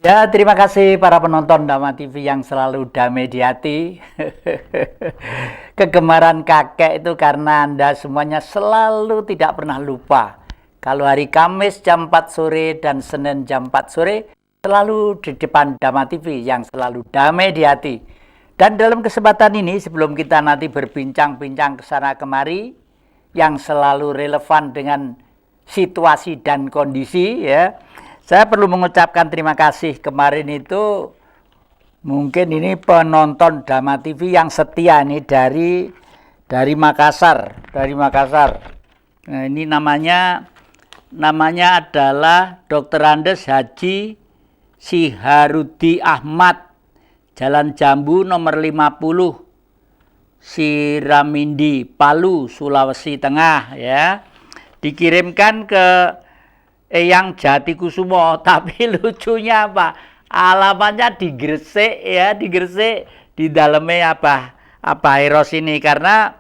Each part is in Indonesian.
Ya, terima kasih para penonton Dama TV yang selalu damai di hati. Kegemaran kakek itu karena Anda semuanya selalu tidak pernah lupa. Kalau hari Kamis jam 4 sore dan Senin jam 4 sore, selalu di depan Dama TV yang selalu damai di hati. Dan dalam kesempatan ini, sebelum kita nanti berbincang-bincang ke sana kemari, yang selalu relevan dengan situasi dan kondisi, ya, saya perlu mengucapkan terima kasih. Kemarin itu mungkin ini penonton Dama TV yang setia nih dari Makassar, Nah, ini namanya adalah Dr. Andes Haji Siharudi Ahmad, Jalan Jambu nomor 50, Siramindi, Palu, Sulawesi Tengah, ya. Dikirimkan ke Eyang Jatikusumo, tapi lucunya apa? Alamatnya di Gresik, ya, di Gresik, di dalamnya apa Eros ini, karena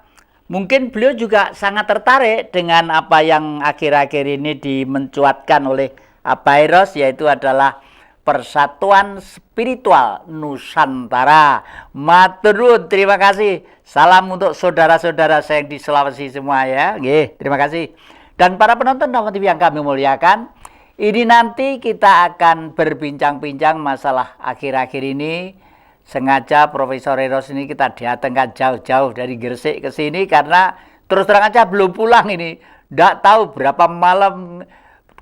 mungkin beliau juga sangat tertarik dengan apa yang akhir-akhir ini dimencuatkan oleh Eros, yaitu adalah Persatuan Spiritual Nusantara. Matur nuwun, terima kasih. Salam untuk saudara-saudara saya yang di Sulawesi semua, ya. Nggih, terima kasih. Dan para penonton Dama TV yang kami muliakan, ini nanti kita akan berbincang-bincang masalah akhir-akhir ini. Sengaja Profesor Eros ini kita datangkan jauh-jauh dari Gresik ke sini karena terus terang aja belum pulang ini. Nggak tahu berapa malam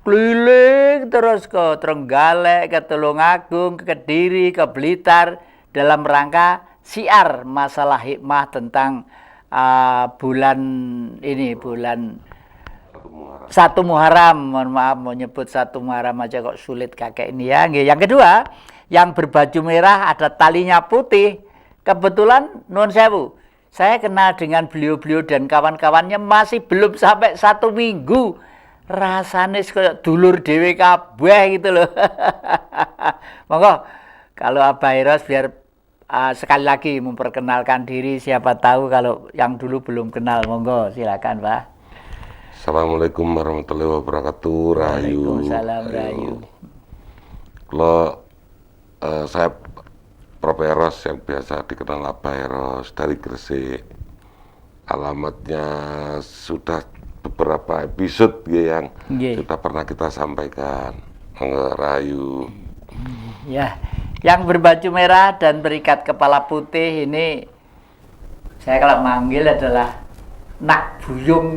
keliling terus ke Trenggalek, ke Tulungagung, ke Kediri, ke Blitar dalam rangka siar masalah hikmah tentang bulan ini, bulan satu Muharram. Mohon maaf, mau nyebut satu Muharram aja kok sulit kakek ini, ya. Yang kedua, yang berbaju merah ada talinya putih. Kebetulan nuwun sewu, saya kenal dengan beliau-beliau dan kawan-kawannya masih belum sampai 1 minggu. Rasanya kayak dulur dewe kabeh gitu loh. Monggo, kalau Abah Eros biar sekali lagi memperkenalkan diri, siapa tahu kalau yang dulu belum kenal. Monggo, silakan, Pak. Assalamualaikum warahmatullahi wabarakatuh. Rahayu. Waalaikumsalam, Rahayu. Kalau saya Prof. Eros yang biasa dikenal Abah Eros dari Gresik. Alamatnya sudah beberapa episode yang sudah pernah kita sampaikan. Rahayu. Ya, yang berbaju merah dan berikat kepala putih ini saya kalau manggil adalah Nak Buyung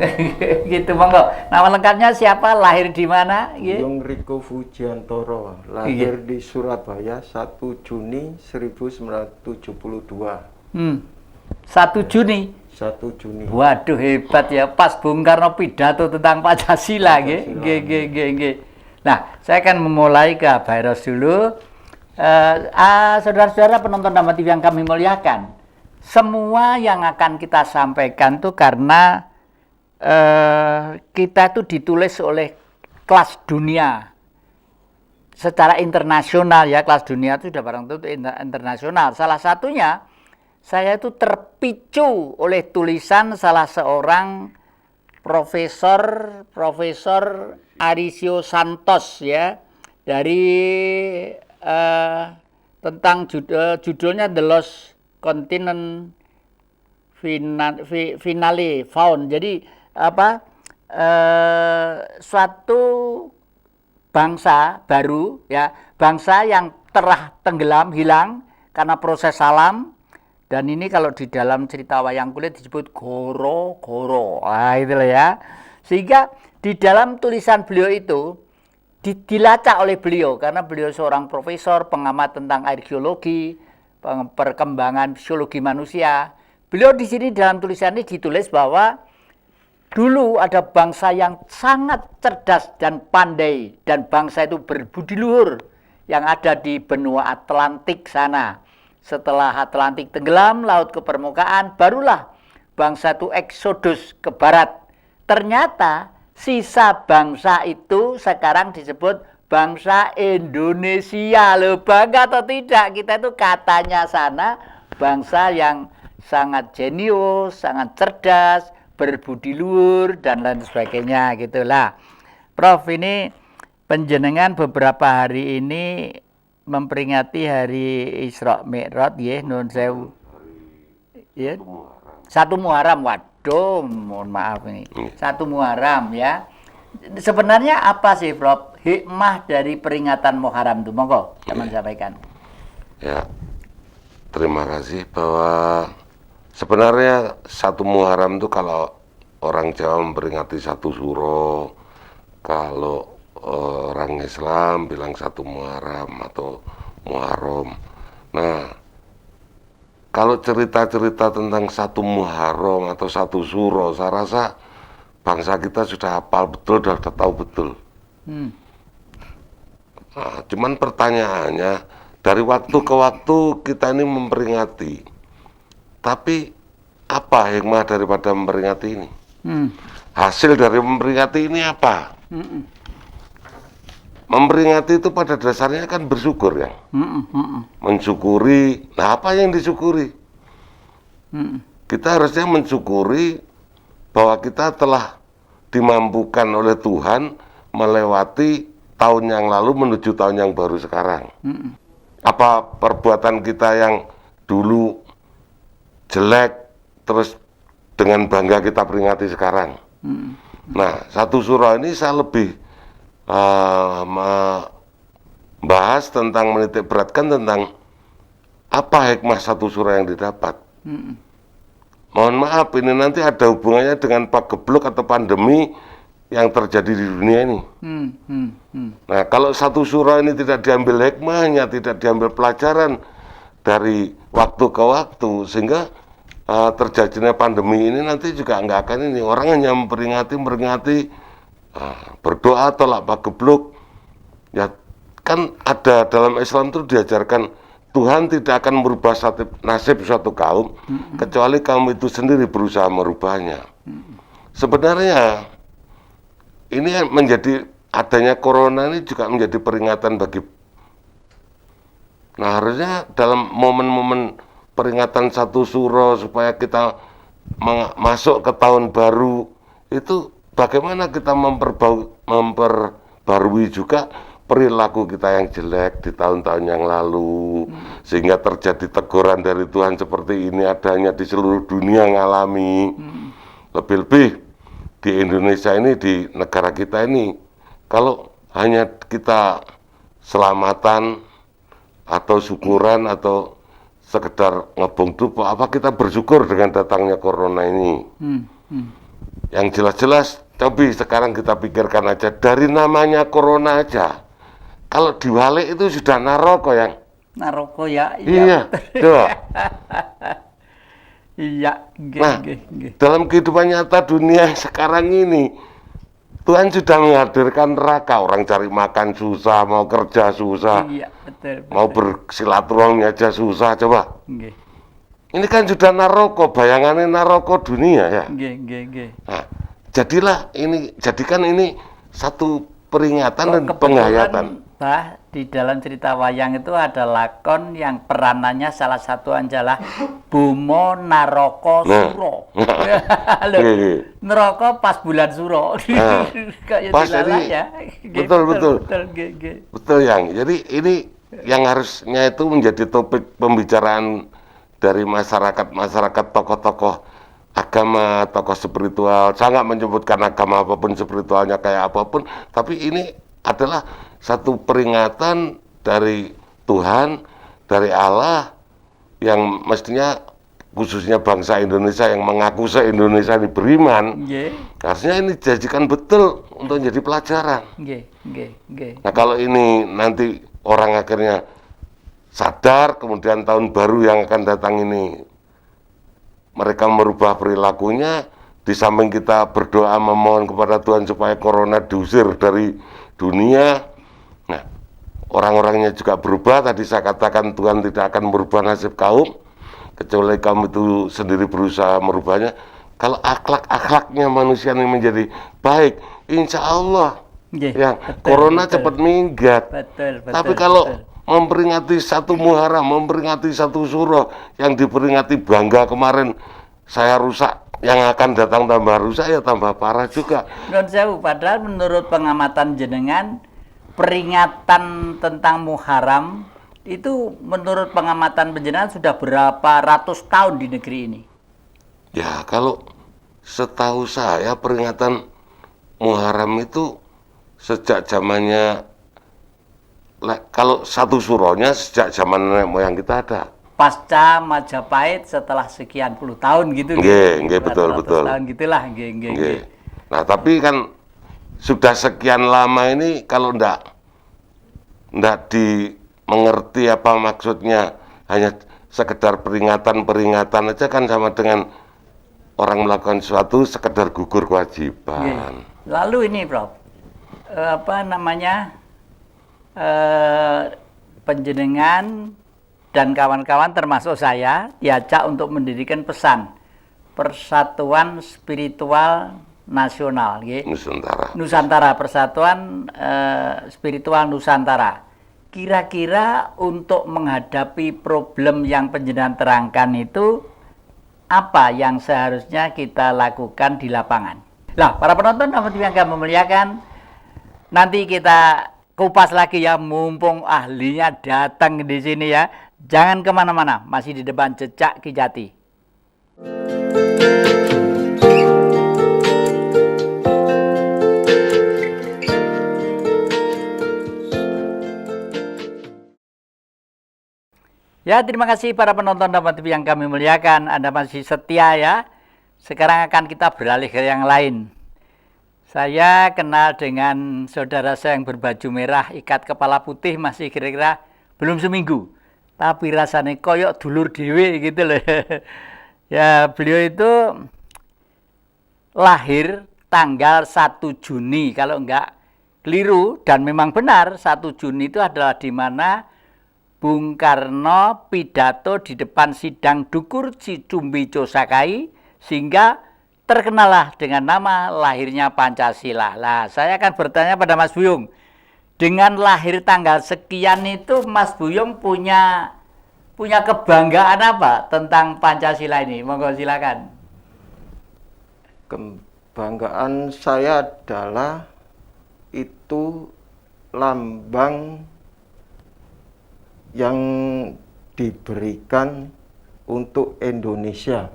gitu. Monggo, nama lengkapnya siapa, lahir di mana? Buyung Riko Fujiantoro, lahir di Surabaya 1 Juni 1972. 1 Juni. 1 Juni. Waduh, hebat ya, pas Bung Karno pidato tentang Pancasila, nggih. Nah, saya akan memulai ke Abah Eros dulu. Saudara-saudara penonton Dama TV yang kami muliakan, semua yang akan kita sampaikan tuh karena kita tuh ditulis oleh kelas dunia secara internasional, ya. Kelas dunia itu sudah barang tentu internasional. Salah satunya saya itu terpicu oleh tulisan salah seorang Profesor Arisio Santos, ya, dari tentang judulnya The Lost Continent Finale Found. Jadi suatu bangsa baru, ya, bangsa yang telah tenggelam, hilang karena proses alam. Dan ini kalau di dalam cerita wayang kulit disebut goro-goro. Itu loh, ya. Sehingga di dalam tulisan beliau itu dilacak oleh beliau karena beliau seorang profesor pengamat tentang arkeologi, perkembangan fisiologi manusia. Beliau di sini dalam tulisan ini ditulis bahwa dulu ada bangsa yang sangat cerdas dan pandai, dan bangsa itu berbudi luhur yang ada di benua Atlantik sana. Setelah Atlantik tenggelam laut ke permukaan, barulah bangsa itu eksodus ke barat. Ternyata sisa bangsa itu sekarang disebut bangsa Indonesia. Loh, bangga atau tidak? Kita itu katanya sana bangsa yang sangat jenius, sangat cerdas, berbudi luhur, dan lain sebagainya, gitulah. Prof, ini penjenengan beberapa hari ini memperingati hari Isra Mi'raj nggih nuwun sewu. Ya. 1 Muharram. Waduh, mohon maaf ini. 1 Muharram ya. Sebenarnya apa sih, Prof? Hikmah dari peringatan Muharram itu? Monggo, Taman sampaikan. Ya, terima kasih bahwa sebenarnya 1 Muharram itu kalau orang Jawa memperingati 1 Suro, kalau orang Islam bilang 1 Muharram atau Muharram. Nah, kalau cerita-cerita tentang 1 Muharram atau 1 Suro, saya rasa bangsa kita sudah hafal betul, sudah tahu betul. Nah, cuman pertanyaannya, dari waktu ke waktu kita ini memperingati, tapi apa hikmah daripada memperingati ini? Hasil dari memperingati ini apa? Memperingati itu pada dasarnya kan bersyukur ya. Mensyukuri. Nah, apa yang disyukuri? Kita harusnya mensyukuri bahwa kita telah dimampukan oleh Tuhan melewati tahun yang lalu menuju tahun yang baru sekarang. Apa perbuatan kita yang dulu jelek terus dengan bangga kita peringati sekarang? Nah, 1 Suro ini saya lebih membahas tentang, menitik beratkan tentang apa hikmah 1 Suro yang didapat. Mohon maaf, ini nanti ada hubungannya dengan pagebluk atau pandemi yang terjadi di dunia ini. Nah, kalau 1 Suro ini tidak diambil hikmahnya, tidak diambil pelajaran dari waktu ke waktu, sehingga terjadinya pandemi ini nanti juga nggak akan ini. Orang hanya memperingati, berdoa tolak pagebluk. Ya, kan ada dalam Islam itu diajarkan Tuhan tidak akan merubah nasib suatu kaum kecuali kaum itu sendiri berusaha merubahnya. Sebenarnya ini menjadi adanya corona ini juga menjadi peringatan bagi. Nah, harusnya dalam momen-momen peringatan 1 Suro supaya kita masuk ke tahun baru itu bagaimana kita memperbarui juga perilaku kita yang jelek di tahun-tahun yang lalu, sehingga terjadi teguran dari Tuhan seperti ini adanya di seluruh dunia ngalami. Lebih-lebih di Indonesia ini, di negara kita ini, kalau hanya kita selamatan atau syukuran atau sekedar ngebong dupo, apa kita bersyukur dengan datangnya corona ini? Yang jelas-jelas, coba sekarang kita pikirkan aja, dari namanya corona aja, kalau diwalik itu sudah naroko yang. Naroko ya. Iya, coba. Iya. Nah, dalam kehidupan nyata dunia sekarang ini, Tuhan sudah menghadirkan neraka. Orang cari makan susah, mau kerja susah, iya, betul. mau bersilaturahmi aja susah, coba. Ini kan sudah naroko, bayangannya naroko dunia ya. Nah, jadikan ini satu peringatan dan penghayatan. Bah, di dalam cerita wayang itu ada lakon yang peranannya salah satu adalah Bomo Naroko Suro. Neraka pas bulan Suro. Pas jadi, ya. Betul yang. Jadi ini yang harusnya itu menjadi topik pembicaraan dari masyarakat tokoh-tokoh agama, tokoh spiritual. Saya nggak menyebutkan agama apapun, spiritualnya kayak apapun, tapi ini adalah satu peringatan dari Tuhan, dari Allah, yang mestinya khususnya bangsa Indonesia yang mengaku se-Indonesia ini beriman. Harusnya ini dijadikan betul untuk menjadi pelajaran. Nah, kalau ini nanti orang akhirnya sadar, kemudian tahun baru yang akan datang ini mereka merubah perilakunya, di samping kita berdoa memohon kepada Tuhan supaya corona diusir dari dunia. Nah, orang-orangnya juga berubah. Tadi saya katakan Tuhan tidak akan merubah nasib kaum kecuali kaum itu sendiri berusaha merubahnya. Kalau akhlak-akhlaknya manusia ini menjadi baik, insya Allah yang corona cepat minggat. Tapi kalau memperingati 1 Muharram, memperingati 1 Suro yang diperingati bangga kemarin saya rusak, yang akan datang tambah rusak ya tambah parah juga. Padahal menurut pengamatan jenengan, peringatan tentang Muharram itu menurut pengamatan panjenengan sudah berapa ratus tahun di negeri ini? Ya, kalau setahu saya peringatan Muharram itu sejak zamannya, kalau satu suronya sejak zaman nenek moyang kita ada. Pasca Majapahit setelah sekian puluh tahun gitu. Nggih, betul. Tahun gitulah, nggih. Nggih. Nah, tapi kan sudah sekian lama ini kalau ndak dimengerti apa maksudnya, hanya sekedar peringatan aja kan sama dengan orang melakukan sesuatu sekedar gugur kewajiban. Lalu ini, Prof, panjenengan dan kawan-kawan termasuk saya diajak untuk mendirikan pesan Persatuan Spiritual Nasional, Nusantara, Persatuan Spiritual Nusantara. Kira-kira untuk menghadapi problem yang panjenengan terangkan itu, apa yang seharusnya kita lakukan di lapangan? Lah, para penonton yang kami muliakan, nanti kita kupas lagi ya, mumpung ahlinya datang di sini ya. Jangan kemana-mana, masih di depan Jejak Ki Jati. Ya, terima kasih para penonton TV yang kami muliakan. Anda masih setia ya. Sekarang akan kita beralih ke yang lain. Saya kenal dengan saudara saya yang berbaju merah, ikat kepala putih, masih kira-kira belum seminggu. Tapi rasanya koyok dulur dewe gitu loh. Ya, beliau itu lahir tanggal 1 Juni. Kalau enggak keliru, dan memang benar, 1 Juni itu adalah di mana Bung Karno pidato di depan sidang Dukur Cicumbi Cosakai, sehingga terkenalah dengan nama lahirnya Pancasila. Lah, saya akan bertanya pada Mas Buyung, dengan lahir tanggal sekian itu Mas Buyung punya kebanggaan apa tentang Pancasila ini? Monggo silakan. Kebanggaan saya adalah itu lambang yang diberikan untuk Indonesia.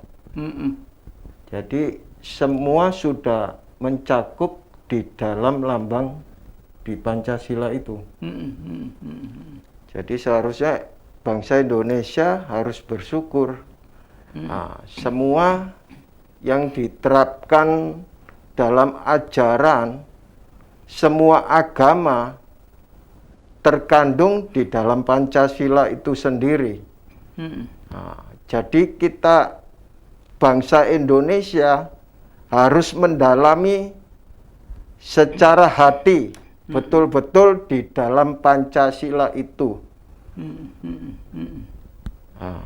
Jadi semua sudah mencakup di dalam lambang di Pancasila itu. Jadi seharusnya bangsa Indonesia harus bersyukur. Nah, semua yang diterapkan dalam ajaran semua agama terkandung di dalam Pancasila itu sendiri. Nah, jadi kita bangsa Indonesia harus mendalami secara hati betul-betul di dalam Pancasila itu. Nah,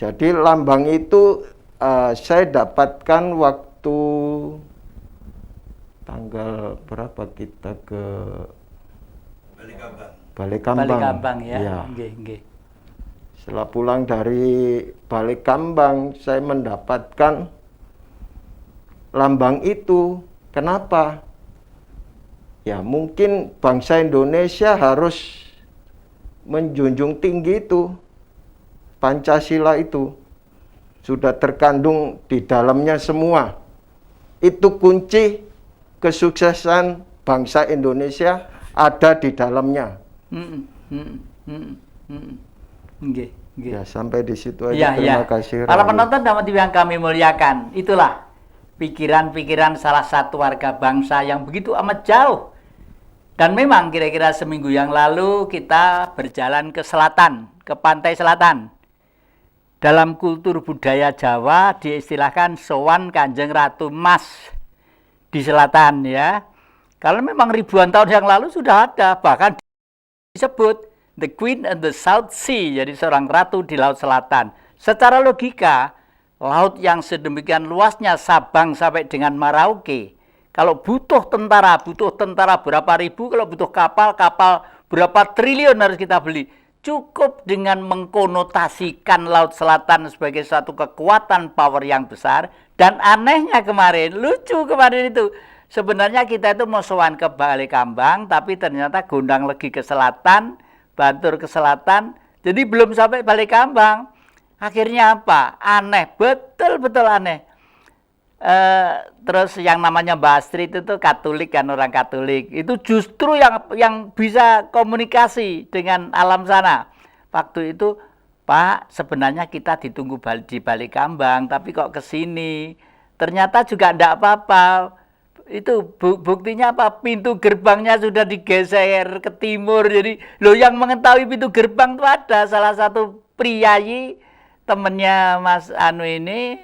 jadi lambang itu saya dapatkan waktu tanggal berapa kita ke Balikambang ya. Setelah pulang dari Balikambang, saya mendapatkan lambang itu. Kenapa? Ya mungkin bangsa Indonesia harus menjunjung tinggi itu. Pancasila itu sudah terkandung di dalamnya semua. Itu kunci kesuksesan bangsa Indonesia ada di dalamnya. Ya, sampai di situ aja. Terima kasih. Para penonton dan yang kami muliakan, itulah pikiran-pikiran salah satu warga bangsa yang begitu amat jauh. Dan memang kira-kira seminggu yang lalu kita berjalan ke selatan, ke pantai selatan. Dalam kultur budaya Jawa diistilahkan sowan Kanjeng Ratu Mas di selatan ya. Kalau memang ribuan tahun yang lalu sudah ada, bahkan disebut The Queen and the South Sea, jadi seorang ratu di Laut Selatan. Secara logika, laut yang sedemikian luasnya Sabang sampai dengan Merauke, kalau butuh tentara berapa ribu, kalau butuh kapal berapa triliun harus kita beli. Cukup dengan mengkonotasikan Laut Selatan sebagai satu kekuatan power yang besar. Dan anehnya lucu kemarin itu, sebenarnya kita itu mau sowan ke Balikambang, tapi ternyata gondang legi ke selatan, Bantur ke selatan. Jadi belum sampai Balikambang. Akhirnya apa? Aneh, betul-betul aneh. Terus yang namanya Mbak Astrid itu Katolik kan, orang Katolik. Itu justru yang bisa komunikasi dengan alam sana. Waktu itu, Pak, sebenarnya kita ditunggu di Balikambang, tapi kok ke sini? Ternyata juga enggak apa-apa. Itu buktinya apa? Pintu gerbangnya sudah digeser ke timur. Jadi, loh, yang mengetahui pintu gerbang itu ada salah satu priayi temennya Mas Anu ini,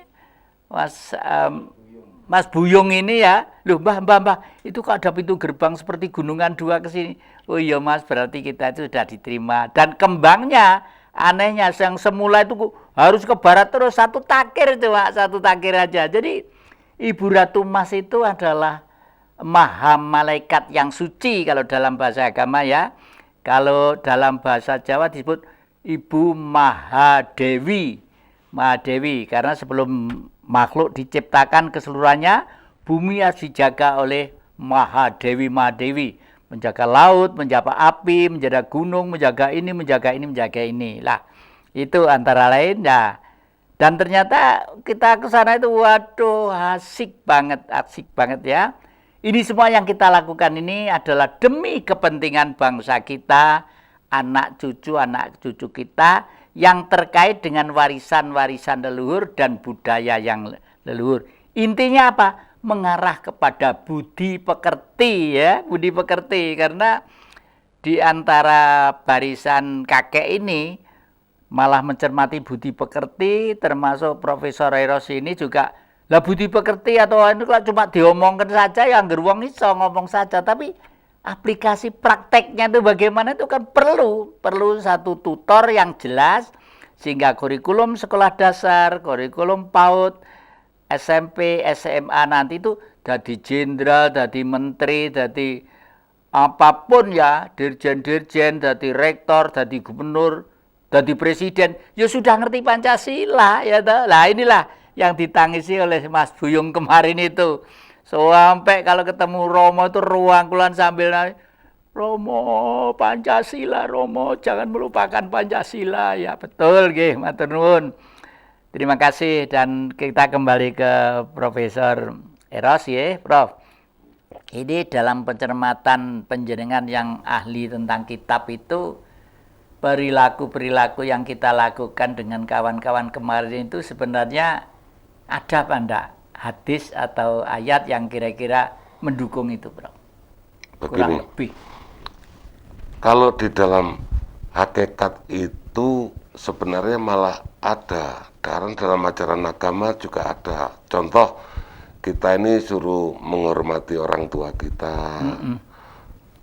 Mas Buyung ini ya. Loh, Mbah, itu kok ada pintu gerbang seperti Gunungan 2 ke sini. Oh iya Mas, berarti kita itu sudah diterima. Dan kembangnya, anehnya yang semula itu harus ke barat terus, satu takir itu Pak, satu takir aja. Jadi Ibu Ratu Mas itu adalah maha malaikat yang suci kalau dalam bahasa agama ya. Kalau dalam bahasa Jawa disebut Ibu Mahadewi. Mahadewi, karena sebelum makhluk diciptakan keseluruhannya, bumi harus dijaga oleh Mahadewi. Menjaga laut, menjaga api, menjaga gunung, menjaga ini, menjaga ini. Lah, itu antara lain ya. Dan ternyata kita ke sana itu, waduh, asik banget ya. Ini semua yang kita lakukan ini adalah demi kepentingan bangsa kita, anak cucu kita, yang terkait dengan warisan-warisan leluhur dan budaya yang leluhur. Intinya apa? Mengarah kepada budi pekerti ya, budi pekerti. Karena di antara barisan kakek ini malah mencermati budi pekerti, termasuk Profesor Eros ini juga, lah budi pekerti atau itu cuma diomongkan saja, yang geruang iso ngomong saja, tapi aplikasi prakteknya itu bagaimana itu kan perlu satu tutor yang jelas, sehingga kurikulum sekolah dasar, kurikulum PAUD, SMP, SMA nanti itu jadi jenderal, jadi menteri, jadi apapun ya, dirjen-dirjen, jadi rektor, jadi gubernur, jadi presiden, ya sudah ngerti Pancasila ya toh. Lah inilah yang ditangisi oleh Mas Buyung kemarin itu. Sampai kalau ketemu Romo itu ruangkulan sambil nangis, Romo Pancasila, Romo jangan melupakan Pancasila. Ya betul nggih, matur nuwun. Terima kasih, dan kita kembali ke Profesor Eros ya, Prof. Ini dalam pencermatan penjenengan yang ahli tentang kitab itu, perilaku-perilaku yang kita lakukan dengan kawan-kawan kemarin itu sebenarnya ada apa enggak hadis atau ayat yang kira-kira mendukung itu, Bro? Kurang lebih. Kalau di dalam hakikat itu sebenarnya malah ada, karena dalam ajaran agama juga ada. Contoh, kita ini suruh menghormati orang tua kita,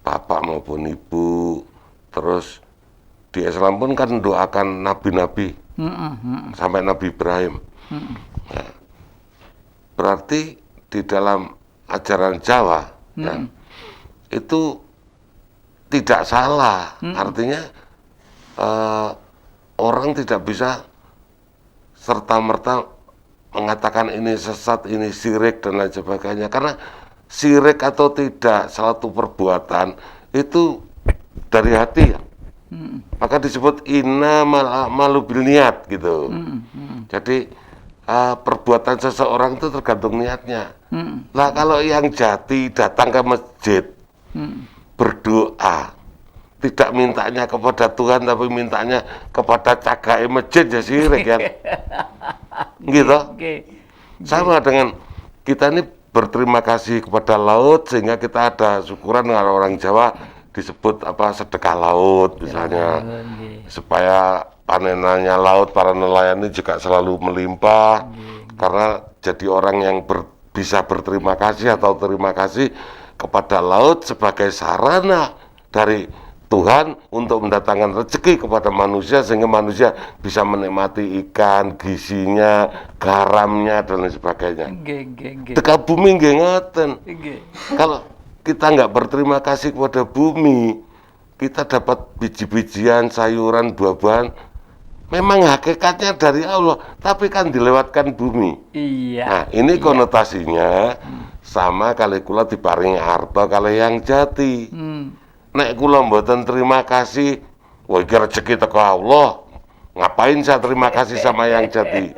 bapak maupun ibu. Terus di Islam pun kan doakan nabi-nabi, sampai Nabi Ibrahim. Ya. Berarti di dalam ajaran Jawa ya, itu tidak salah. Artinya orang tidak bisa serta-merta mengatakan ini sesat, ini syirik dan lain sebagainya. Karena syirik atau tidak suatu perbuatan itu dari hati ya. Maka disebut inna malu bil niat gitu. Jadi perbuatan seseorang itu tergantung niatnya. Lah kalau yang jati datang ke masjid berdoa, tidak mintanya kepada Tuhan tapi mintanya kepada cagai masjid, ya syirik kan. Gitu. Sama dengan kita ini berterima kasih kepada laut, sehingga kita ada syukuran dengan orang Jawa disebut apa, sedekah laut misalnya, supaya panenannya laut para nelayan ini juga selalu melimpah, karena jadi orang yang bisa berterima kasih atau terima kasih kepada laut sebagai sarana dari Tuhan untuk mendatangkan rezeki kepada manusia, sehingga manusia bisa menikmati ikan, gizinya, garamnya dan lain sebagainya. Dekat bumi nggih ngoten. Kalau kita nggak berterima kasih kepada bumi, kita dapat biji-bijian, sayuran, buah-buahan, memang hakikatnya dari Allah, tapi kan dilewatkan bumi. Iya. Nah, ini konotasinya sama kali kula diparingi harta kali yang jati. Nek kula mboten terima kasih, wah iki rezeki teko Allah. Ngapain saya terima kasih sama yang jadi?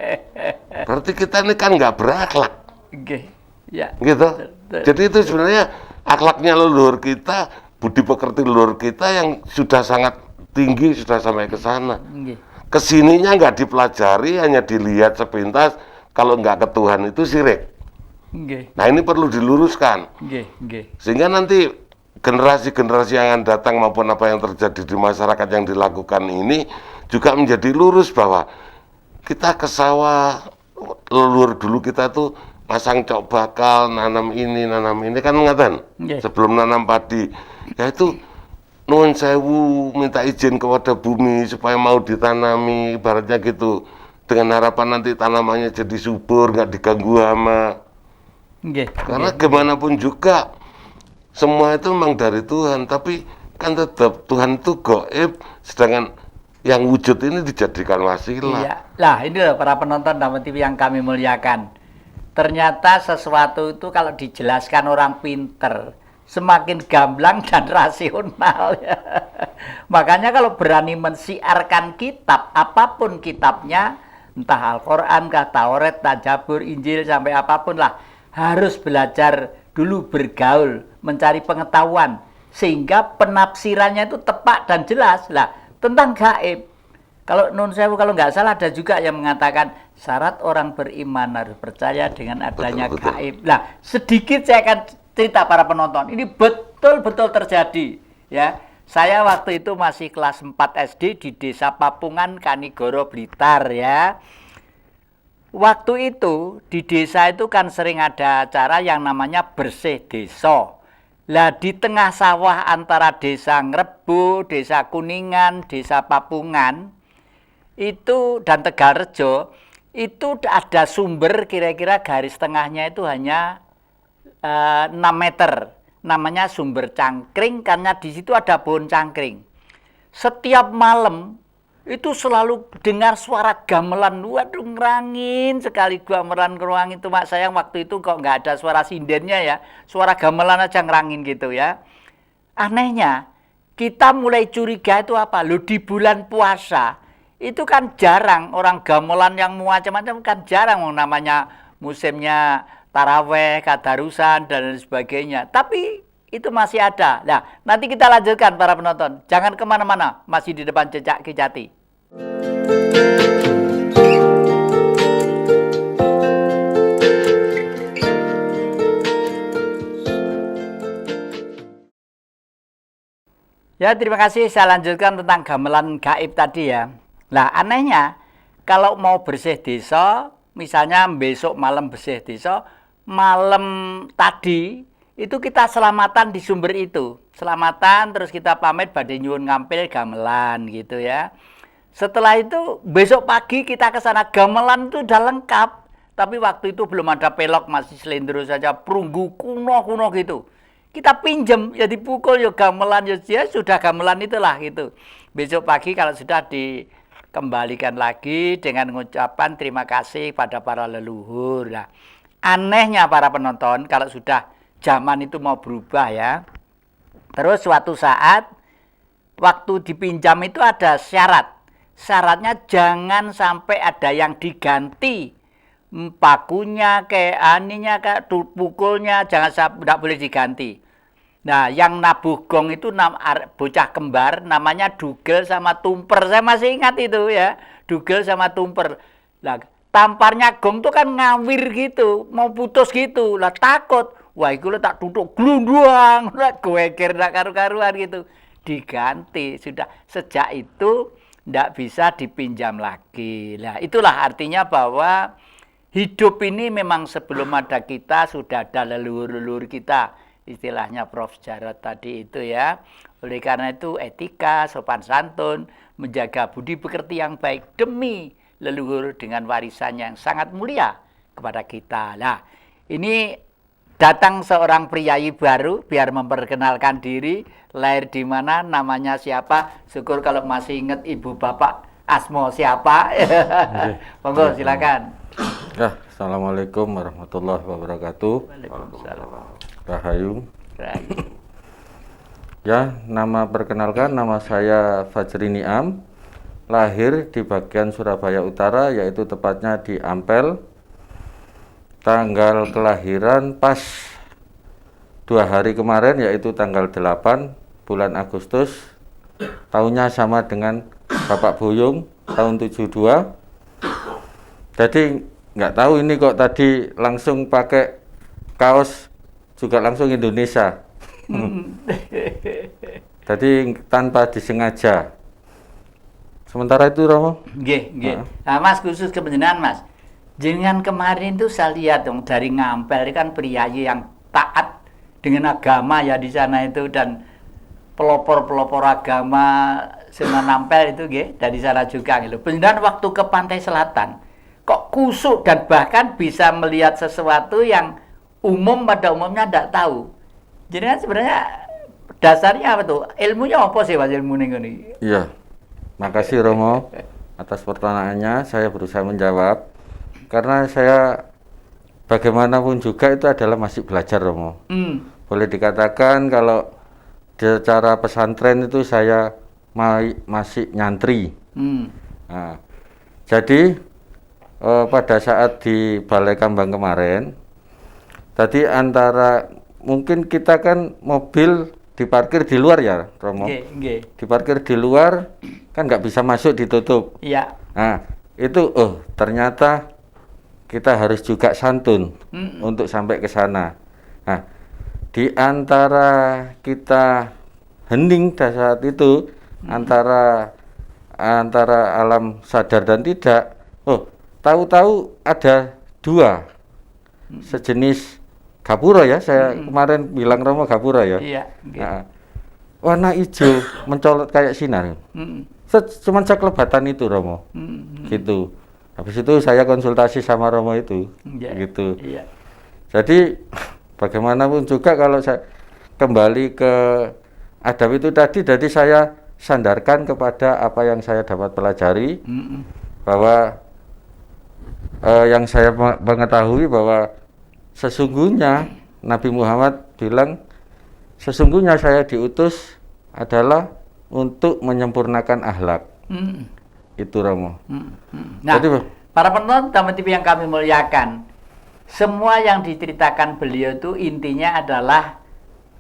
Berarti kita ini kan nggak berakhlak. Nggih. Ya. Gitu. Jadi itu sebenarnya akhlaknya leluhur kita, budi pekerti leluhur kita yang sudah sangat tinggi, sudah sampai ke sana. Nggih. Kesininya nggak dipelajari, hanya dilihat sepintas. Kalau nggak ke Tuhan itu syirik. Nggih. Nah ini perlu diluruskan. Nggih, nggih. Sehingga nanti generasi-generasi yang akan datang maupun apa yang terjadi di masyarakat yang dilakukan ini juga menjadi lurus bahwa kita ke sawah, leluhur dulu kita tuh pasang cok bakal, nanam ini kan ngaten. Nggih. Sebelum nanam padi, ya itu nuwun sewu, minta izin kepada bumi supaya mau ditanami, ibaratnya gitu. Dengan harapan nanti tanamannya jadi subur, nggak diganggu hama. Nggih. Karena gimana pun juga semua itu memang dari Tuhan, tapi kan tetap Tuhan itu gaib, sedangkan yang wujud ini dijadikan wasilah. Iya. Lah, ini loh para penonton Damai TV yang kami muliakan. Ternyata sesuatu itu kalau dijelaskan orang pinter, semakin gamblang dan rasional. Makanya kalau berani mensiarkan kitab, apapun kitabnya, entah Al-Quran, kah Taurat, Jabur, Injil, sampai apapun lah, harus belajar dulu bergaul, mencari pengetahuan, sehingga penafsirannya itu tepat dan jelas. Lah, tentang gaib, kalau nun sewu, kalau nggak salah ada juga yang mengatakan syarat orang beriman harus percaya dengan adanya Betul, betul. gaib. Nah, sedikit saya akan cerita para penonton. Ini betul-betul terjadi, ya. Saya waktu itu masih kelas 4 SD di Desa Papungan, Kanigoro, Blitar, ya. Waktu itu di desa itu kan sering ada acara yang namanya bersih desa. Lah di tengah sawah antara desa Ngrebu, desa Kuningan, desa Papungan itu dan Tegalrejo itu ada sumber kira-kira garis tengahnya itu hanya 6 meter. Namanya sumber cangkring karena di situ ada pohon cangkring. Setiap malam itu selalu dengar suara gamelan. Waduh, ngerangin sekali gamelan keruang itu, mak sayang waktu itu kok nggak ada suara sindennya ya, suara gamelan aja ngerangin gitu ya. Anehnya kita mulai curiga itu apa? Loh, di bulan puasa itu kan jarang orang gamelan yang macam-macam, kan jarang, namanya musimnya taraweh, kadarusan dan lain sebagainya. Tapi itu masih ada. Nah, nanti kita lanjutkan para penonton. Jangan kemana-mana, masih di depan Jejak Kejati. Ya, terima kasih. Saya lanjutkan tentang gamelan gaib tadi ya. Nah, anehnya kalau mau bersih desa, misalnya besok malam bersih desa, malam tadi itu kita selamatan di sumber itu. Selamatan terus kita pamit badhe nyuwun ngampil gamelan gitu ya. Setelah itu besok pagi kita ke sana, gamelan itu udah lengkap. Tapi waktu itu belum ada pelok, masih selendro saja, perunggu kuno-kuno gitu. Kita pinjem, ya dipukul ya gamelan, ya sudah gamelan itulah gitu. Besok pagi kalau sudah dikembalikan lagi dengan ucapan terima kasih pada para leluhur. Nah, anehnya para penonton kalau sudah zaman itu mau berubah ya. Terus suatu saat waktu dipinjam itu ada syarat. Syaratnya jangan sampai ada yang diganti. Pakunya kayak aninya kayak pukulnya tidak boleh diganti. Nah, yang nabuh gong itu bocah kembar namanya Dugel sama Tumper. Saya masih ingat itu ya, Dugel sama Tumper. Lah, tamparnya gong tuh kan ngawir gitu, mau putus gitu. Lah takut. Wah, itu tak tutup glunduang, geweker ndak karu-karuan gitu. Diganti sudah. Sejak itu ndak bisa dipinjam lagi. Lah, itulah artinya bahwa hidup ini memang sebelum ada kita sudah ada leluhur-leluhur kita. Istilahnya Prof. Jarod tadi itu ya. Oleh karena itu etika, sopan santun, menjaga budi pekerti yang baik demi leluhur dengan warisan yang sangat mulia kepada kita. Nah, ini datang seorang priayi baru biar memperkenalkan diri, lahir di mana, namanya siapa. Syukur kalau masih ingat ibu bapak Asmo siapa. Monggo silakan. Ya, Assalamualaikum warahmatullahi wabarakatuh. Waalaikumsalam. Rahayu. Ya, perkenalkan, nama saya Fajri Niam, lahir di bagian Surabaya Utara, yaitu tepatnya di Ampel. Tanggal kelahiran pas 2 hari kemarin, yaitu tanggal 8 bulan Agustus. Tahunnya sama dengan Bapak Buyung, tahun 72. Jadi nggak tahu ini kok tadi langsung pakai kaos juga langsung Indonesia. Tadi tanpa disengaja. Sementara itu Romo. Nggih. Nah, Mas, khusus ke panjenengan, Mas. Jenengan kemarin tuh saya lihat dong dari Ngampel ini kan priayi yang taat dengan agama ya di sana itu, dan pelopor-pelopor agama Sunan Ampel itu nggih dari sana juga gitu. Panjenengan waktu ke pantai selatan kok kusuk dan bahkan bisa melihat sesuatu yang umum pada umumnya tidak tahu. Jadi kan sebenarnya dasarnya apa tuh? Ilmunya apa sih Mas, ilmu ini? Iya. Makasih Romo atas pertanyaannya. Saya berusaha menjawab karena saya bagaimanapun juga itu adalah masih belajar Romo. Boleh dikatakan kalau secara pesantren itu saya masih nyantri. Nah, jadi pada saat di Balai Kambang kemarin, tadi antara mungkin kita kan mobil diparkir di luar ya Romo. Diparkir di luar kan nggak bisa masuk, ditutup. Iya. Nah itu ternyata kita harus juga santun untuk sampai ke sana. Nah di antara kita hening pada saat itu antara alam sadar dan tidak, tahu-tahu ada 2 sejenis gapura ya, saya kemarin bilang Romo gapura ya. Iya. Nah, warna hijau mencolok kayak sinar. Cuman sekelebatan itu Romo. Gitu. Habis itu saya konsultasi sama Romo itu. Gitu. Iya. Jadi bagaimanapun juga kalau saya kembali ke adab itu tadi, jadi saya sandarkan kepada apa yang saya dapat pelajari, bahwa yang saya mengetahui bahwa sesungguhnya Nabi Muhammad bilang, sesungguhnya saya diutus adalah untuk menyempurnakan akhlak. Itu Romo. Nah, jadi, para penonton Taman TV yang kami muliakan, semua yang diceritakan beliau itu intinya adalah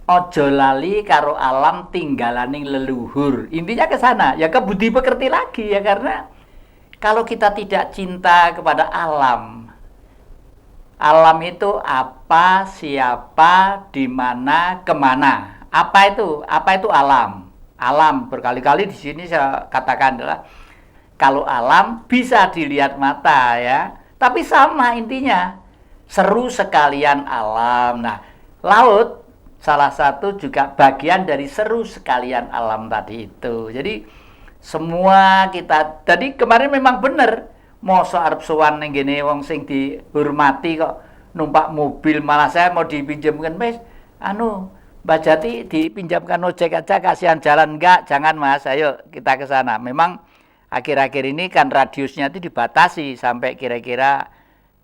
ojo lali karo alam tinggalaning leluhur. Intinya ke sana, ya ke budi pekerti lagi ya, karena kalau kita tidak cinta kepada alam itu apa, siapa, di mana, kemana. Apa itu? Apa itu alam? Alam berkali-kali di sini saya katakan adalah kalau alam bisa dilihat mata ya, tapi sama intinya, seru sekalian alam. Nah, laut salah satu juga bagian dari seru sekalian alam tadi itu. Jadi semua kita, jadi kemarin memang benar, mosok arep sowan ning ngene wong sing dihormati kok numpak mobil, malah saya mau dipinjamkan, Mas, Mbak Jati dipinjamkan ojek aja, kasihan jalan. Enggak, jangan Mas, ayo kita ke sana. Memang akhir-akhir ini kan radiusnya itu dibatasi sampai kira-kira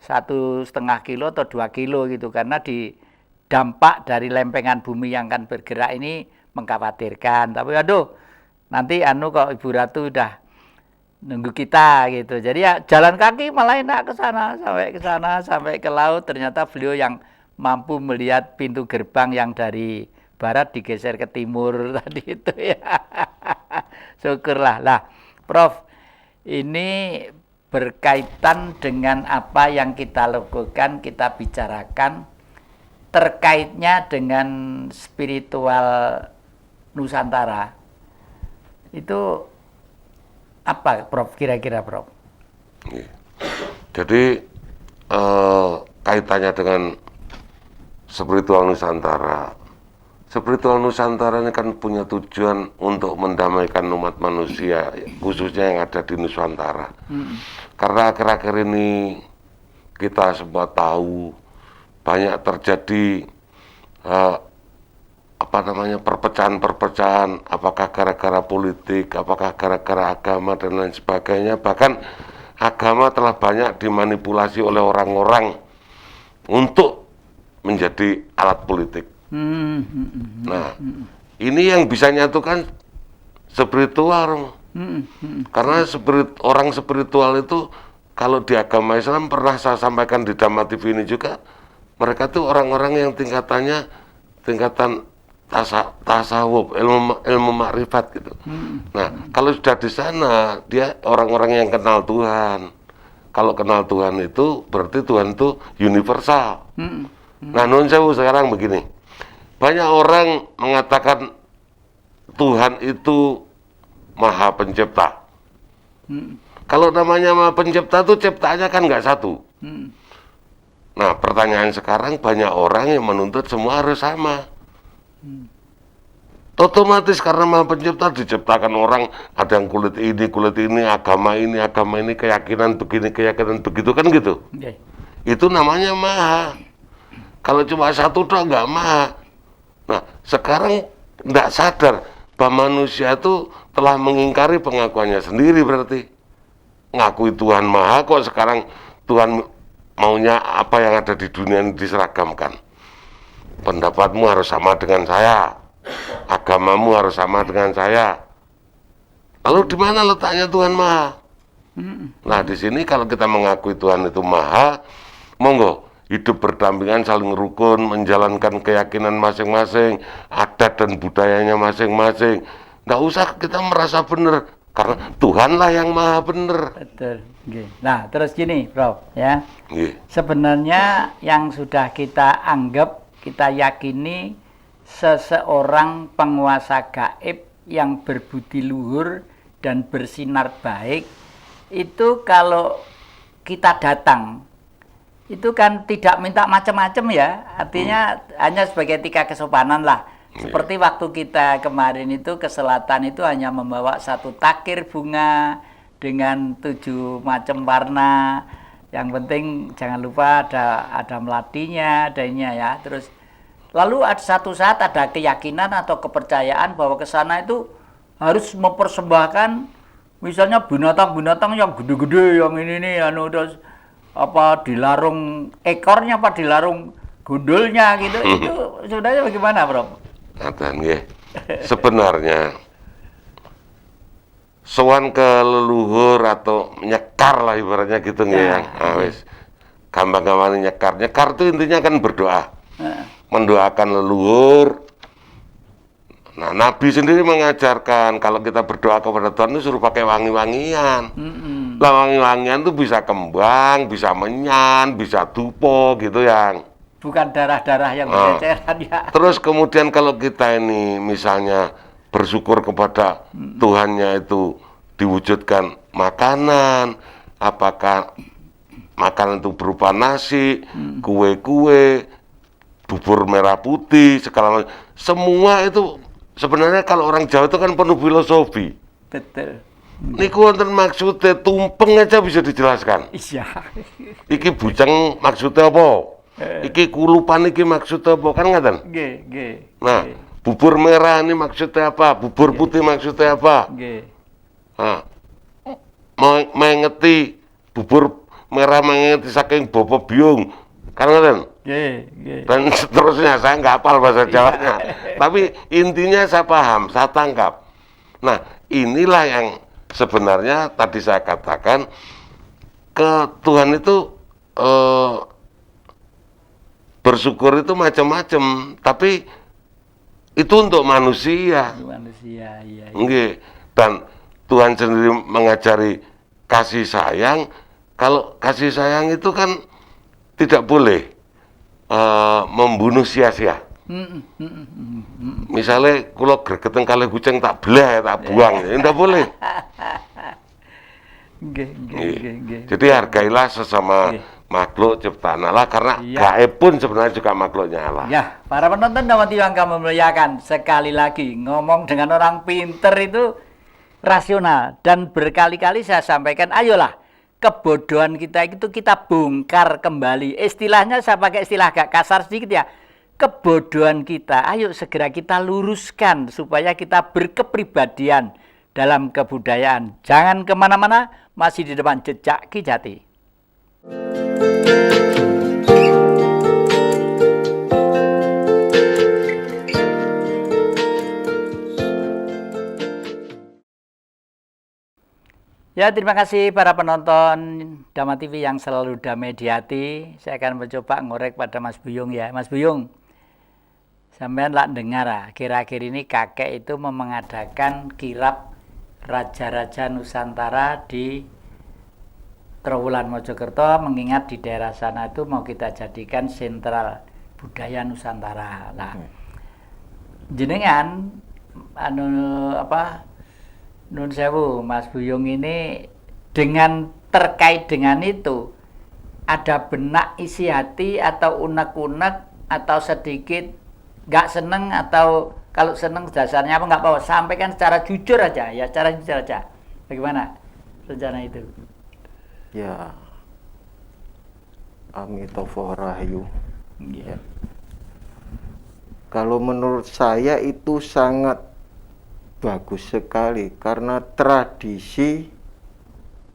1,5 kilo atau 2 kilo gitu, karena di dampak dari lempengan bumi yang akan bergerak ini mengkhawatirkan. Tapi nanti kok Ibu Ratu udah nunggu kita gitu. Jadi ya jalan kaki malah enak ke sana sampai ke laut. Ternyata beliau yang mampu melihat pintu gerbang yang dari barat digeser ke timur tadi itu ya. Syukurlah. Lah, Prof, ini berkaitan dengan apa yang kita lakukan, kita bicarakan terkaitnya dengan spiritual Nusantara. Itu apa, Prof, kira-kira, Prof? Jadi kaitannya dengan spiritual Nusantara. Spiritual Nusantara ini kan punya tujuan untuk mendamaikan umat manusia, khususnya yang ada di Nusantara. Karena akhir-akhir ini kita semua tahu banyak terjadi perpecahan-perpecahan, apakah gara-gara politik, apakah gara-gara agama dan lain sebagainya. Bahkan agama telah banyak dimanipulasi oleh orang-orang untuk menjadi alat politik. Nah, ini yang bisa nyatukan spiritual, Romo. Karena orang spiritual itu kalau di agama Islam pernah saya sampaikan di Dhamma TV ini juga, mereka tuh orang-orang yang tingkatan tasawuf, ilmu makrifat gitu. Nah, kalau sudah di sana dia orang-orang yang kenal Tuhan. Kalau kenal Tuhan itu berarti Tuhan itu universal. Nah, nun sewu sekarang begini. Banyak orang mengatakan Tuhan itu Maha Pencipta. Kalau namanya Maha Pencipta itu ciptaannya kan nggak satu. Nah, pertanyaan sekarang banyak orang yang menuntut semua harus sama. Otomatis karena Maha Pencipta diciptakan orang ada yang kulit ini, agama ini, keyakinan begini, keyakinan begitu kan gitu. Itu namanya Maha. Kalau cuma satu doang nggak Maha. Nah, sekarang nggak sadar bahwa manusia itu telah mengingkari pengakuannya sendiri berarti. Ngakui Tuhan Maha kok sekarang Tuhan maunya apa yang ada di dunia ini diseragamkan. Pendapatmu harus sama dengan saya. Agamamu harus sama dengan saya. Lalu di mana letaknya Tuhan Maha? Nah, di sini kalau kita mengakui Tuhan itu Maha, monggo hidup berdampingan, saling rukun, menjalankan keyakinan masing-masing, adat dan budayanya masing-masing. Nggak usah kita merasa benar, karena Tuhanlah yang Maha benar. Betul. Nah, terus gini, Prof, ya. Nggih. Sebenarnya yang sudah kita anggap, kita yakini seseorang penguasa gaib yang berbudi luhur dan bersinar baik, itu kalau kita datang, itu kan tidak minta macam-macam ya, artinya hanya sebagai etika kesopanan lah. Seperti waktu kita kemarin itu ke selatan itu hanya membawa satu takir bunga dengan 7 macam warna. Yang penting jangan lupa ada melatinya, adanya ya. Terus lalu satu saat ada keyakinan atau kepercayaan bahwa ke sana itu harus mempersembahkan misalnya binatang-binatang yang gede-gede, yang ini nih, terus apa dilarung ekornya, apa dilarung gundulnya gitu. Itu sebenarnya bagaimana, Bro? Ngaten nggih. Sebenarnya sowan ke leluhur atau nyekar lah ibaratnya gitu nggih ya. Wis. Gampang-gampang nyekar. Nyekar itu intinya kan berdoa. Mendoakan leluhur. Nah, Nabi sendiri mengajarkan kalau kita berdoa kepada Tuhan itu suruh pakai wangi-wangian. Lah wangi-wangian itu bisa kembang, bisa menyan, bisa dupo gitu yang. Bukan darah-darah yang berceceran ya. Terus kemudian kalau kita ini misalnya bersyukur kepada Tuhannya itu diwujudkan makanan, apakah makanan itu berupa nasi, kue-kue, bubur merah putih, segala macam. Semua itu sebenarnya kalau orang Jawa itu kan penuh filosofi. Betul. Niku wonten maksudnya, tumpeng aja bisa dijelaskan. Iya. Iki bujang maksudnya apa? Iki kulupan iki maksudnya apa? Kan ngaten? Nggih. Nah, bubur merah ini maksudnya apa? Bubur putih maksudnya apa? Nggih. Nah, mengeti bubur merah mengeti saking bopo biung. Kan ngaten? Nggih. Dan seterusnya, saya nggak hafal bahasa Jawanya. Tapi intinya saya paham, saya tangkap. Nah, inilah yang sebenarnya tadi saya katakan, ke Tuhan itu bersyukur itu macam-macam, tapi itu untuk manusia. Manusia, iya. Nggih. Dan Tuhan sendiri mengajari kasih sayang. Kalau kasih sayang itu kan tidak boleh membunuh sia-sia. Misalnya kalau gregeten kalih kucing tak belah, tak buang, tidak boleh. Nggih. Jadi hargailah sesama makhluk ciptaan Allah, karena gaib pun sebenarnya juga makhluknya Allah. Ya, para penonton dan yang kami memuliakan, sekali lagi ngomong dengan orang pinter itu rasional, dan berkali-kali saya sampaikan, ayolah kebodohan kita itu kita bongkar kembali. Istilahnya saya pakai istilah agak kasar sedikit ya. Kebodohan kita, ayo segera kita luruskan supaya kita berkepribadian dalam kebudayaan. Jangan kemana-mana, masih di depan Jejak Ki Jati. Ya, terima kasih para penonton Dhamma TV yang selalu damai di hati. Saya akan mencoba ngorek pada Mas Buyung ya. Mas Buyung, sampean lak dengar akhir-akhir ini kakek itu mengadakan kirab Raja-Raja Nusantara di Trowulan Mojokerto, mengingat di daerah sana itu mau kita jadikan sentral budaya Nusantara. Nah, jenengan Nun sewu, Mas Buyung ini dengan terkait dengan itu ada benak isi hati atau unek-unek atau sedikit nggak seneng, atau kalau seneng dasarnya apa nggak apa-apa, sampaikan secara jujur aja ya, secara jujur aja. Bagaimana rencana itu? Ya, Amitabha Rahayu. Ya. Kalau menurut saya itu sangat bagus sekali, karena tradisi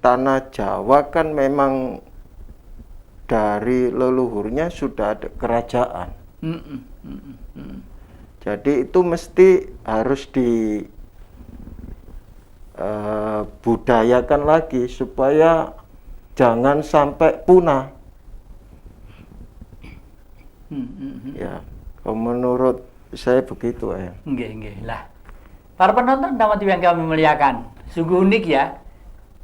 tanah Jawa kan memang dari leluhurnya sudah ada kerajaan. Jadi itu mesti harus dibudayakan lagi supaya jangan sampai punah. Ya, kalau menurut saya begitu ya. Nggih lah. Para penonton Dhamma TV yang kami muliakan, sungguh unik ya.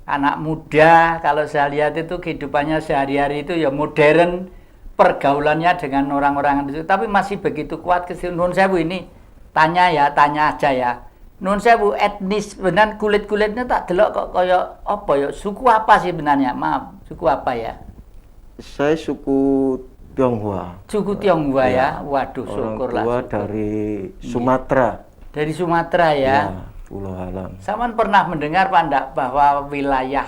Anak muda, kalau saya lihat itu kehidupannya sehari-hari itu ya modern, pergaulannya dengan orang-orang itu, tapi masih begitu kuat Nun sewu ini. Tanya aja ya. Nun sewu, etnis benar kulit-kulitnya tak delok kok kayak apa ya? Suku apa sih sebenarnya? Maaf, suku apa ya? Saya suku Tionghoa. Suku Tionghoa ya. Waduh, syukurlah. Orang tua dari Sumatera. Dari Sumatera ya. Ya, Pulau Halam. Saman pernah mendengar Pak ndak bahwa wilayah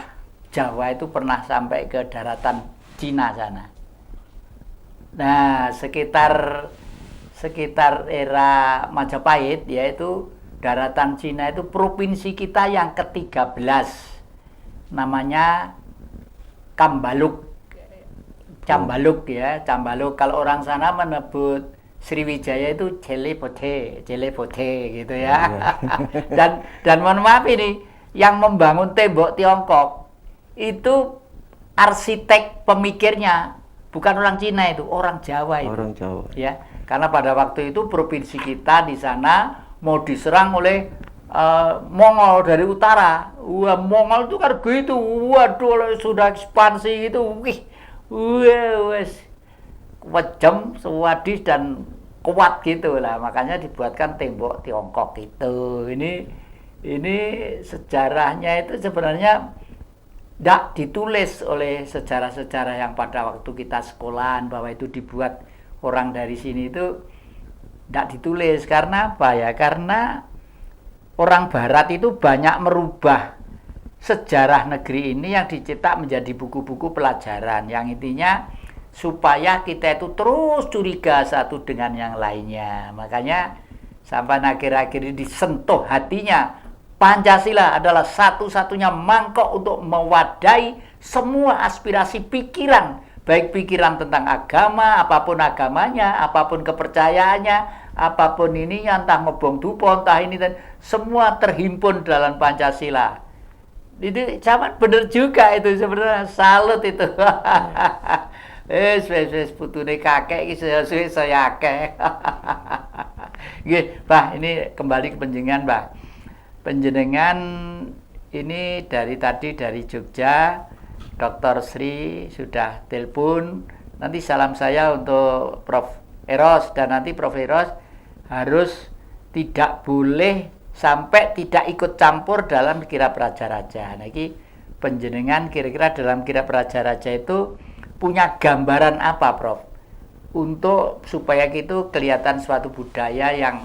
Jawa itu pernah sampai ke daratan Cina sana. Nah, sekitar era Majapahit, yaitu daratan Cina itu provinsi kita yang ke-13. Namanya Cambaluk ya, Cambaluk. Kalau orang sana menyebut Sriwijaya itu Jelebote gitu ya. dan mohon maaf ini, yang membangun tembok Tiongkok itu arsitek pemikirnya bukan orang Cina, itu orang Jawa itu. Orang Jawa. Ya, karena pada waktu itu provinsi kita di sana mau diserang oleh Mongol dari utara. Wah, Mongol itu kan begitu. Waduh, sudah ekspansi gitu. Wes kejam, swadis dan kuat gitu lah. Makanya dibuatkan tembok Tiongkok itu. Ini sejarahnya itu sebenarnya tidak ditulis oleh sejarah-sejarah yang pada waktu kita sekolahan bahwa itu dibuat orang dari sini, itu tidak ditulis. Karena apa ya? Karena orang Barat itu banyak merubah sejarah negeri ini yang dicetak menjadi buku-buku pelajaran yang intinya supaya kita itu terus curiga satu dengan yang lainnya. Makanya sampai akhir-akhir ini disentuh hatinya, Pancasila adalah satu-satunya mangkok untuk mewadahi semua aspirasi pikiran, baik pikiran tentang agama, apapun agamanya, apapun kepercayaannya, apapun ininya, entah ngobong dupo, entah ini, dan semua terhimpun dalam Pancasila. Itu zaman bener juga itu, sebenarnya salut itu. Wes putune kakek iki saya akeh. Nggih, Mbah, ini kembali ke panjenengan, Mbah. Panjenengan ini dari tadi dari Jogja, Dr. Sri sudah telepon. Nanti salam saya untuk Prof. Eros, dan nanti Prof. Eros harus tidak boleh sampai tidak ikut campur dalam kirab raja-raja. Nah, ini panjenengan kira-kira dalam kirab raja-raja itu punya gambaran apa, Prof? Untuk supaya gitu kelihatan suatu budaya yang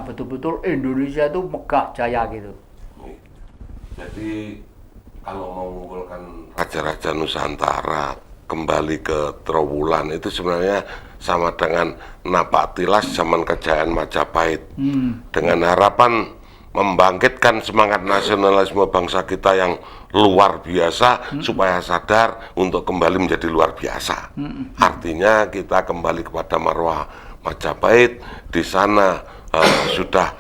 betul-betul Indonesia itu megah jaya gitu. Jadi kalau mau mengumpulkan raja-raja Nusantara kembali ke Trowulan itu sebenarnya sama dengan napak tilas zaman kejayaan Majapahit. Dengan harapan membangkitkan semangat nasionalisme bangsa kita yang luar biasa supaya sadar untuk kembali menjadi luar biasa. Artinya kita kembali kepada marwah Majapahit. Di sana sudah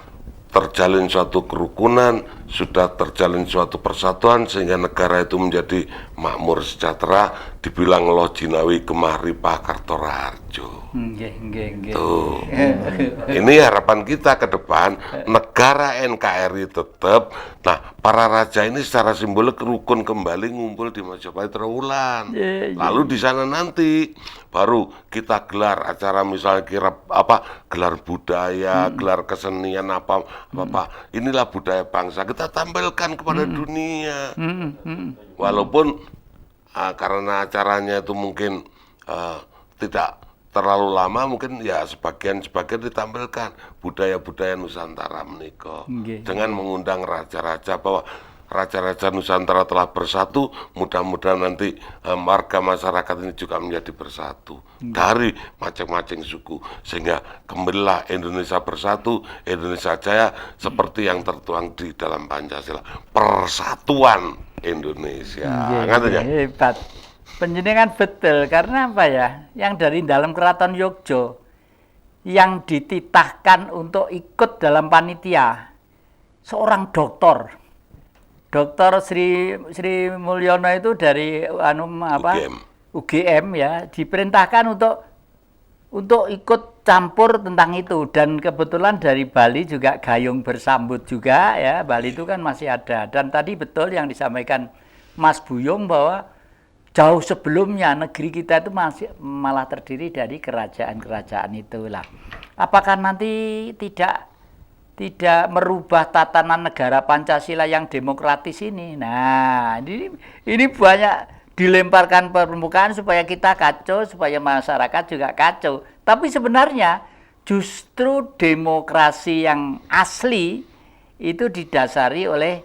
terjalin suatu kerukunan, sudah terjalin suatu persatuan sehingga negara itu menjadi makmur sejahtera, dibilang Loh Jinawi Gemah Ripah Kartoraharjo. Tuh. Ini harapan kita ke depan, negara NKRI tetap. Nah, para raja ini secara simbolik rukun kembali ngumpul di Majapahit Trowulan. Lalu di sana nanti baru kita gelar acara misalnya gelar budaya, gelar kesenian apa. Inilah budaya bangsa, kita tampilkan kepada dunia. Walaupun karena acaranya itu mungkin tidak terlalu lama, mungkin ya sebagian ditampilkan budaya-budaya Nusantara menika dengan mengundang raja-raja, bahwa raja-raja Nusantara telah bersatu, mudah-mudahan nanti warga masyarakat ini juga menjadi bersatu dari macam-macam suku, sehingga kembalilah Indonesia bersatu, Indonesia jaya, seperti yang tertuang di dalam Pancasila, persatuan Indonesia. Hebat. Penjenengan betul, karena apa ya? Yang dari dalam Keraton Yogyo yang dititahkan untuk ikut dalam panitia seorang dokter. Dr. Sri Mulyono itu dari UGM ya, diperintahkan untuk ikut campur tentang itu, dan kebetulan dari Bali juga gayung bersambut juga ya. Bali itu kan masih ada, dan tadi betul yang disampaikan Mas Buyung bahwa jauh sebelumnya negeri kita itu masih malah terdiri dari kerajaan-kerajaan itulah. Apakah nanti tidak merubah tatanan negara Pancasila yang demokratis ini? Nah, ini banyak dilemparkan permukaan supaya kita kacau, supaya masyarakat juga kacau. Tapi sebenarnya justru demokrasi yang asli itu didasari oleh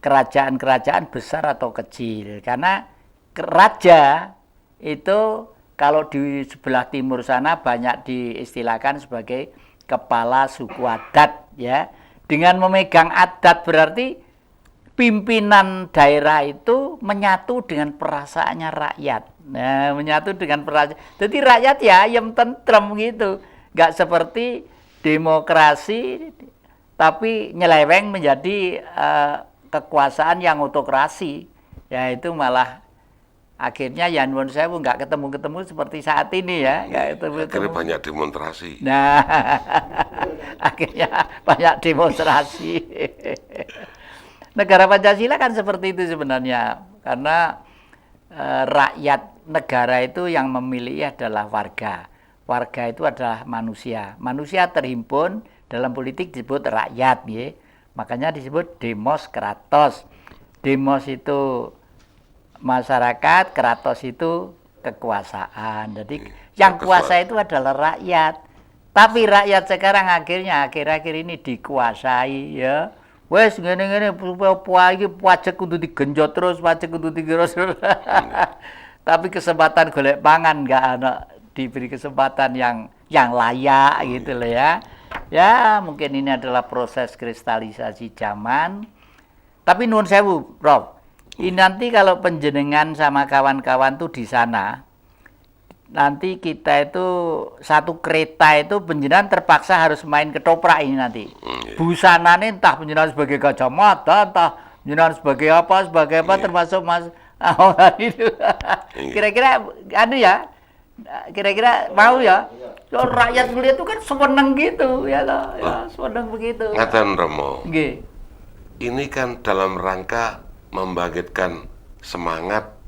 kerajaan-kerajaan besar atau kecil. Karena raja itu kalau di sebelah timur sana banyak diistilahkan sebagai kepala suku adat ya. Dengan memegang adat berarti pimpinan daerah itu menyatu dengan perasaannya rakyat. Nah, menyatu dengan perasaan. Jadi rakyat ya ayam tentrem gitu. Nggak seperti demokrasi tapi nyeleweng menjadi kekuasaan yang autokrasi. Ya itu malah akhirnya ya nuwun sewu nggak ketemu seperti saat ini ya, nggak ketemu. Akhirnya banyak demonstrasi. Nah, akhirnya banyak demonstrasi. Negara Pancasila kan seperti itu sebenarnya, karena rakyat negara itu yang memilih adalah warga. Warga itu adalah manusia. Manusia terhimpun dalam politik disebut rakyat, ya. Makanya disebut demos kratos. Demos itu masyarakat, kratos itu kekuasaan. Jadi yang kuasa itu adalah rakyat. Tapi rakyat sekarang akhir-akhir ini dikuasai ya. Wes ngene-ngene pajak kudu digenjot terus, pajak kudu digerus terus. Tapi kesempatan golek pangan enggak ada, diberi kesempatan yang layak gitu loh ya. Ya, mungkin ini adalah proses kristalisasi zaman. Tapi nuwun sewu, Prof. Ini nanti kalau penjenengan sama kawan-kawan tuh di sana, nanti kita itu satu kereta itu penjenengan terpaksa harus main ketoprak ini nanti. Busananya entah penjenengan sebagai Gajah Mada, entah penjenengan sebagai apa, termasuk Mas itu. Kira-kira kira-kira mau ya? Rakyat melihat itu kan seneng gitu ya loh, ya seneng begitu. Ngaten Romo. Nggih. Ini kan dalam rangka membangkitkan semangat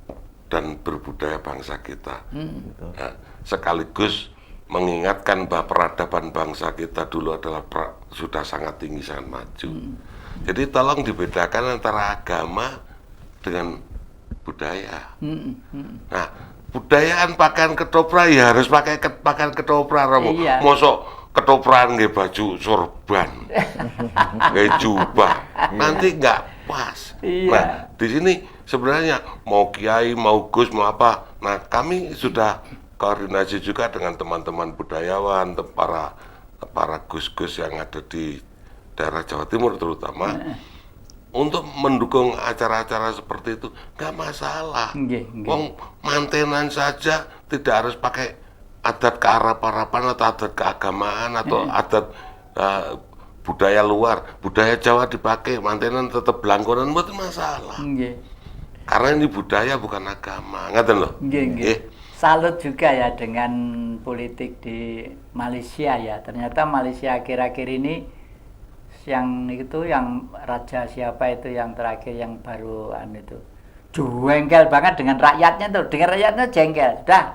dan berbudaya bangsa kita. Nah, sekaligus mengingatkan bahwa peradaban bangsa kita dulu adalah sudah sangat tinggi, sangat maju. Jadi tolong dibedakan antara agama dengan budaya. Nah, budayaan pakaian ketoprak ya harus pakai pakaian ketoprak, Romo. Iya. Mosok ketoprak nggih baju sorban, nggih jubah, nanti nggak pas. Iya. Nah, di sini sebenarnya mau kiai, mau gus, mau apa. Nah, kami sudah koordinasi juga dengan teman-teman budayawan, para gus-gus yang ada di daerah Jawa Timur terutama, untuk mendukung acara-acara seperti itu. Nggak masalah. Wong mantenan saja tidak harus pakai adat kearap-arapan atau adat keagamaan atau adat budaya luar, budaya Jawa dipakai, mantenan tetap belangkonan mboten masalah. Nggih. Karena ini budaya bukan agama, ngaten lho. Nggih, nggih. Salut juga ya dengan politik di Malaysia ya. Ternyata Malaysia akhir-akhir ini yang itu yang raja siapa itu yang terakhir yang baru itu jengkel banget dengan rakyatnya tuh, dengan rakyatnya jengkel. Dah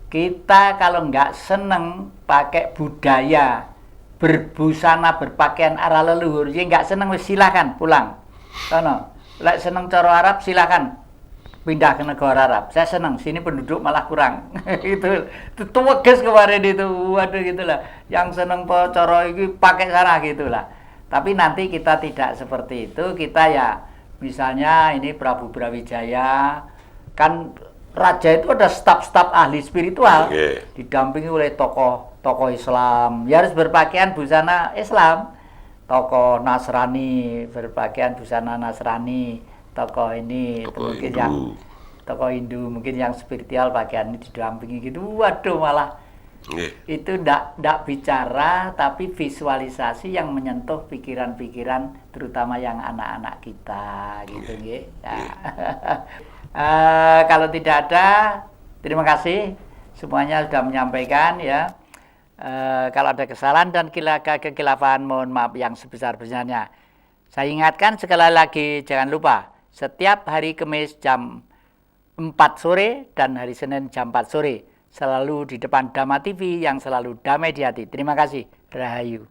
kita kalau nggak seneng pakai budaya berbusana berpakaian arah leluhur, ya nggak seneng silakan pulang. Sono, lek seneng cara Arab silakan pindah ke negara Arab. Saya senang, sini penduduk malah kurang. Itu tegas kemarin itu, waduh gitulah. Yang senang cara ini pakai sana gitulah. Tapi nanti kita tidak seperti itu. Kita ya, misalnya ini Prabu Brawijaya, kan raja itu ada staf-staf ahli spiritual, didampingi oleh tokoh Islam. Ya harus berpakaian busana Islam. Tokoh Nasrani berpakaian busana Nasrani. Tokoh ini mungkin Hindu. Yang tokoh Hindu mungkin yang spiritual pakaian ini didampingi gitu. Waduh malah itu ndak bicara tapi visualisasi yang menyentuh pikiran-pikiran terutama yang anak-anak kita gitu nggih. Kalau tidak ada, terima kasih semuanya sudah menyampaikan ya. Kalau ada kesalahan dan kekilafan mohon maaf yang sebesar-besarnya. Saya ingatkan sekali lagi jangan lupa setiap hari Kamis jam 4 sore dan hari Senin jam 4 sore selalu di depan Dhamma TV yang selalu damai di hati. Terima kasih. Rahayu.